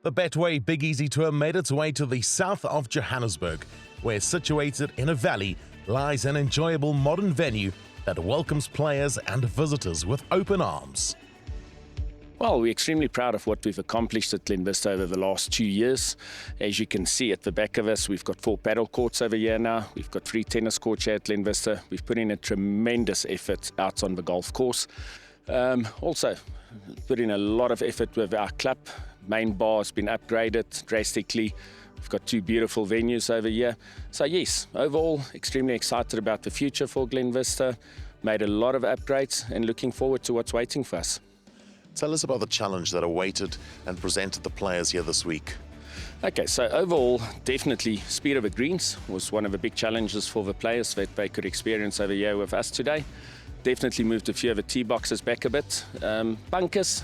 The Betway Big Easy Tour made its way to the south of Johannesburg, where situated in a valley lies an enjoyable modern venue that welcomes players and visitors with open arms. Well, we're extremely proud of what we've accomplished at Glenvista over the last 2 years. As you can see at the back of us, we've got 4 paddle courts over here now. We've got 3 tennis courts here at Glenvista. We've put in a tremendous effort out on the golf course. Also, put in a lot of effort with our club. Main bar has been upgraded drastically. We've got 2 beautiful venues over here. So yes, overall, extremely excited about the future for Glenvista. Made a lot of upgrades and looking forward to what's waiting for us. Tell us about the challenge that awaited and presented the players here this week. Okay, so overall, definitely speed of the greens was one of the big challenges for the players that they could experience over here with us today. Definitely moved a few of the tee boxes back a bit. Bunkers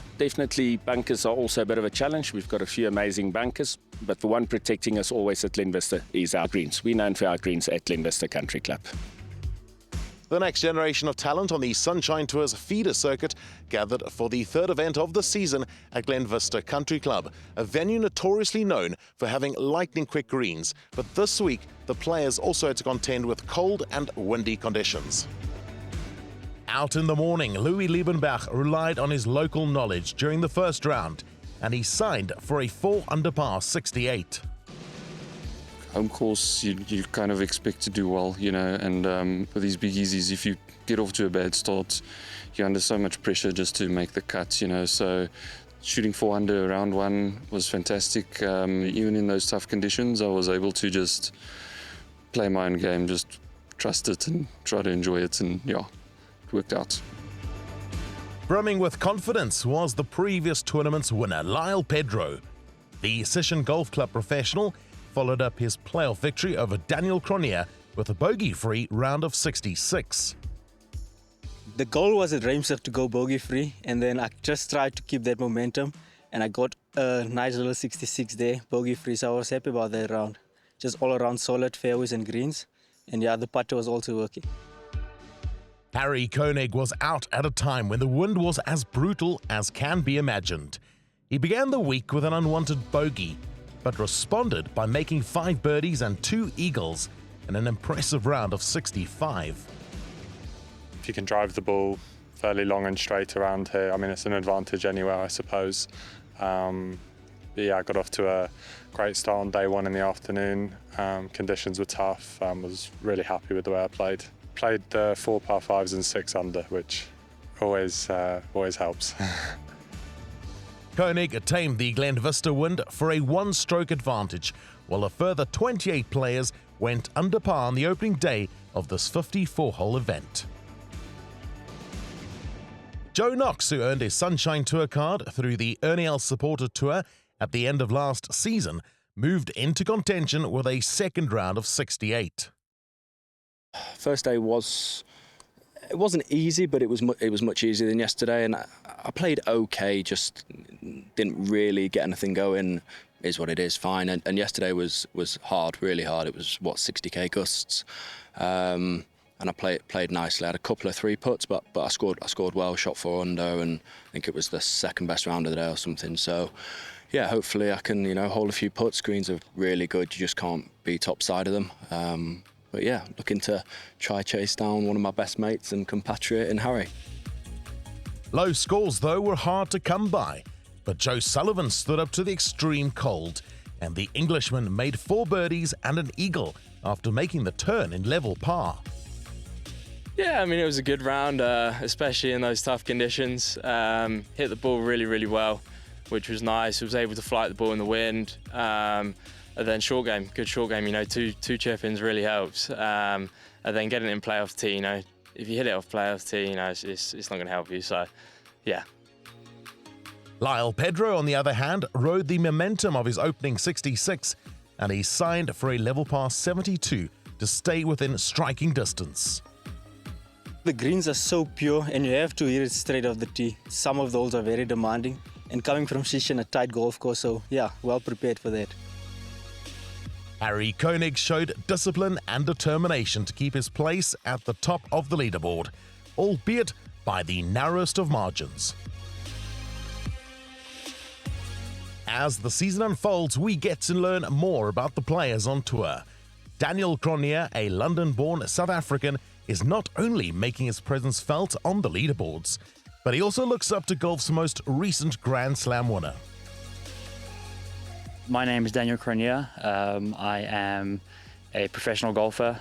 are also a bit of a challenge. We've got a few amazing bunkers, but the one protecting us always at Glenvista is our greens. We're known for our greens at Glenvista Country Club. The next generation of talent on the Sunshine Tour's feeder circuit gathered for the 3rd event of the season at Glenvista Country Club, a venue notoriously known for having lightning-quick greens. But this week, the players also had to contend with cold and windy conditions. Out in the morning, Louis Liebenbach relied on his local knowledge during the first round, and he signed for a 4-under par 68. Home course, you kind of expect to do well, and with these big easies, if you get off to a bad start, you're under so much pressure just to make the cut, so shooting 4 under round 1 was fantastic. Even in those tough conditions, I was able to just play my own game, just trust it and try to enjoy it, and yeah, it worked out. Brimming with confidence was the previous tournament's winner, Lyle Pedro. The Session Golf Club professional followed up his playoff victory over Daniel Cronier with a bogey-free round of 66. The goal was at Ramsey to go bogey-free, and then I just tried to keep that momentum, and I got a nice little 66 there, bogey-free, so I was happy about that round. Just all around solid fairways and greens, and yeah, the putter was also working. Harry Koenig was out at a time when the wind was as brutal as can be imagined. He began the week with an unwanted bogey, but responded by making 5 birdies and 2 eagles in an impressive round of 65. If you can drive the ball fairly long and straight around here, I mean, it's an advantage anywhere, I suppose. Yeah, I got off to a great start on day 1 in the afternoon. Conditions were tough. Was really happy with the way I played. Played 4 par 5s and 6 under, which always helps. Koenig tamed the Glenvista wind for a 1-stroke advantage, while a further 28 players went under par on the opening day of this 54-hole event. Joe Knox, who earned a Sunshine Tour card through the Ernie Els Supporter Tour at the end of last season, moved into contention with a second round of 68. First day it wasn't easy, but it was much easier than yesterday, and I played okay, just didn't really get anything going. Is what it is, fine. And yesterday was hard, really hard. It was 60k gusts, and I played nicely. I had a couple of 3 putts, but I scored well, shot 4 under, and I think it was the second best round of the day or something. So yeah, hopefully I can hold a few putts. Greens are really good. You just can't be top side of them. But yeah, looking to try chase down one of my best mates and compatriot in Harry. Low scores, though, were hard to come by, but Joe Sullivan stood up to the extreme cold, and the Englishman made 4 birdies and an eagle after making the turn in level par. Yeah, I mean, it was a good round, especially in those tough conditions. Hit the ball really, really well, which was nice. I was able to flight the ball in the wind. And then good short game, two chip-ins really helps. And then getting it in playoff tee, if you hit it off playoff tee, it's not going to help you, so yeah. Lyle Pedro, on the other hand, rode the momentum of his opening 66, and he signed for a level par 72 to stay within striking distance. The greens are so pure, and you have to hit it straight off the tee. Some of those are very demanding, and coming from Session, a tight golf course, so yeah, well prepared for that. Harry Koenig showed discipline and determination to keep his place at the top of the leaderboard, albeit by the narrowest of margins. As the season unfolds, we get to learn more about the players on tour. Daniel Cronier, a London-born South African, is not only making his presence felt on the leaderboards, but he also looks up to golf's most recent Grand Slam winner. My name is Daniel Cronier. I am a professional golfer.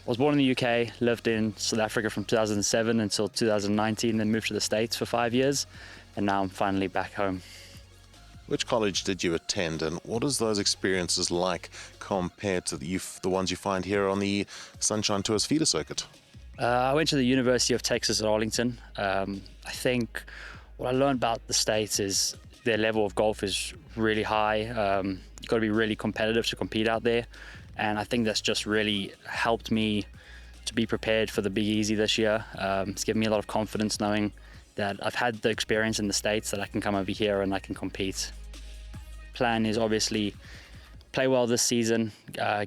Was born in the UK, lived in South Africa from 2007 until 2019, then moved to the States for 5 years, and now I'm finally back home. Which college did you attend, and what is those experiences like compared to the ones you find here on the Sunshine Tour's feeder circuit? I went to the University of Texas at Arlington. I think what I learned about the States is their level of golf is really high. You've got to be really competitive to compete out there. And I think that's just really helped me to be prepared for the Big Easy this year. It's given me a lot of confidence knowing that I've had the experience in the States, that I can come over here and I can compete. Plan is obviously play well this season,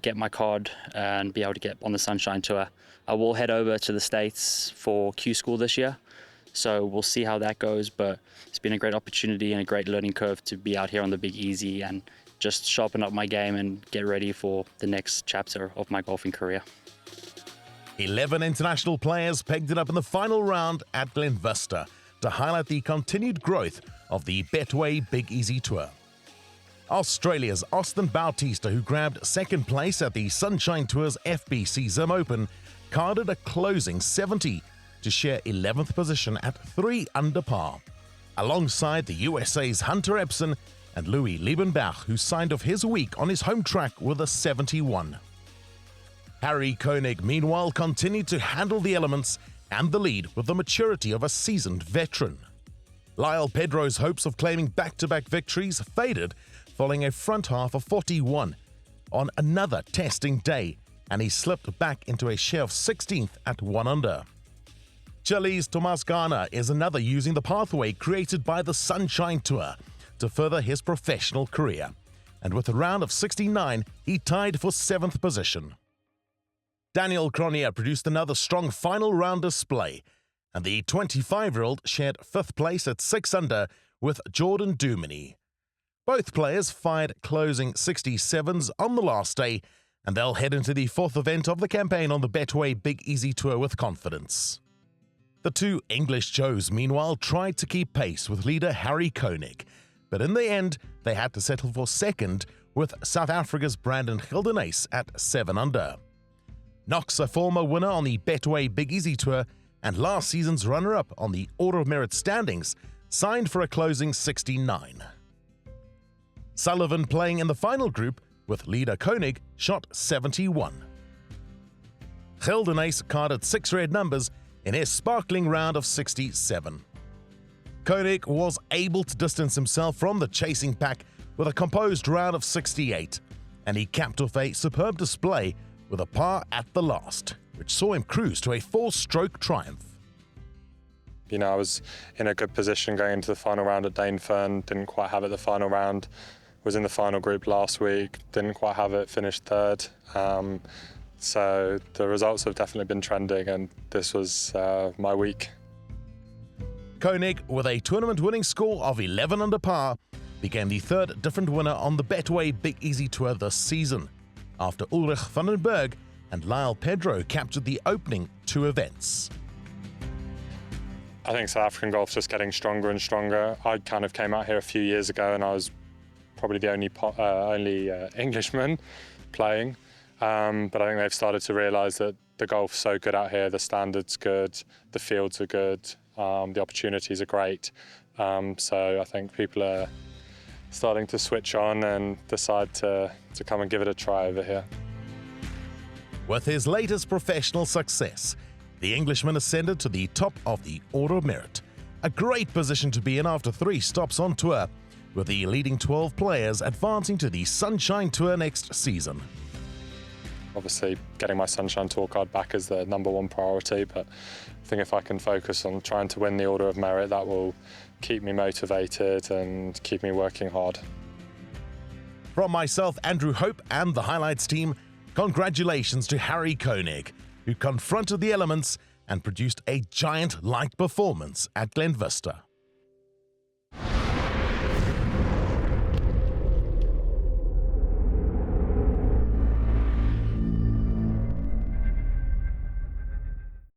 get my card and be able to get on the Sunshine Tour. I will head over to the States for Q School this year, so we'll see how that goes, but it's been a great opportunity and a great learning curve to be out here on the Big Easy and just sharpen up my game and get ready for the next chapter of my golfing career. 11 international players pegged it up in the final round at Glenvista to highlight the continued growth of the Betway Big Easy Tour. Australia's Austin Bautista, who grabbed second place at the Sunshine Tour's FBC Zim Open, carded a closing 70 to share 11th position at 3 under par, alongside the USA's Hunter Epson and Louis Liebenbach, who signed off his week on his home track with a 71. Harry Koenig, meanwhile, continued to handle the elements and the lead with the maturity of a seasoned veteran. Lyle Pedro's hopes of claiming back-to-back victories faded following a front half of 41 on another testing day, and he slipped back into a share of 16th at 1 under. Chile's Tomas Gana is another using the pathway created by the Sunshine Tour to further his professional career, and with a round of 69, he tied for 7th position. Daniel Cronier produced another strong final round display, and the 25-year-old shared 5th place at 6 under with Jordan Duminy. Both players fired closing 67s on the last day, and they'll head into the 4th event of the campaign on the Betway Big Easy Tour with confidence. The two English Joes, meanwhile, tried to keep pace with leader Harry Koenig, but in the end, they had to settle for second with South Africa's Brandon Gildenhuys at 7 under. Knox, a former winner on the Betway Big Easy Tour and last season's runner-up on the Order of Merit standings, signed for a closing 69. Sullivan, playing in the final group with leader Koenig, shot 71. Gildenhuys carded 6 red numbers in his sparkling round of 67. Koenig was able to distance himself from the chasing pack with a composed round of 68, and he capped off a superb display with a par at the last, which saw him cruise to a 4-stroke triumph. You know, I was in a good position going into the final round at Danefern, didn't quite have it the final round. Was in the final group last week, didn't quite have it, finished 3rd. So the results have definitely been trending, and this was my week. Koenig, with a tournament-winning score of 11 under par, became the 3rd different winner on the Betway Big Easy Tour this season, after Ulrich van den Berg and Lyle Pedro captured the opening 2 events. I think South African golf's just getting stronger and stronger. I kind of came out here a few years ago, and I was probably the only Englishman playing. But I think they've started to realise that the golf's so good out here, the standard's good, the fields are good, the opportunities are great. So I think people are starting to switch on and decide to come and give it a try over here. With his latest professional success, the Englishman ascended to the top of the Order of Merit, a great position to be in after 3 stops on tour, with the leading 12 players advancing to the Sunshine Tour next season. Obviously, getting my Sunshine Tour card back is the #1 priority, but I think if I can focus on trying to win the Order of Merit, that will keep me motivated and keep me working hard. From myself, Andrew Hope, and the Highlights team, congratulations to Harry Koenig, who confronted the elements and produced a giant-like performance at Glenvista.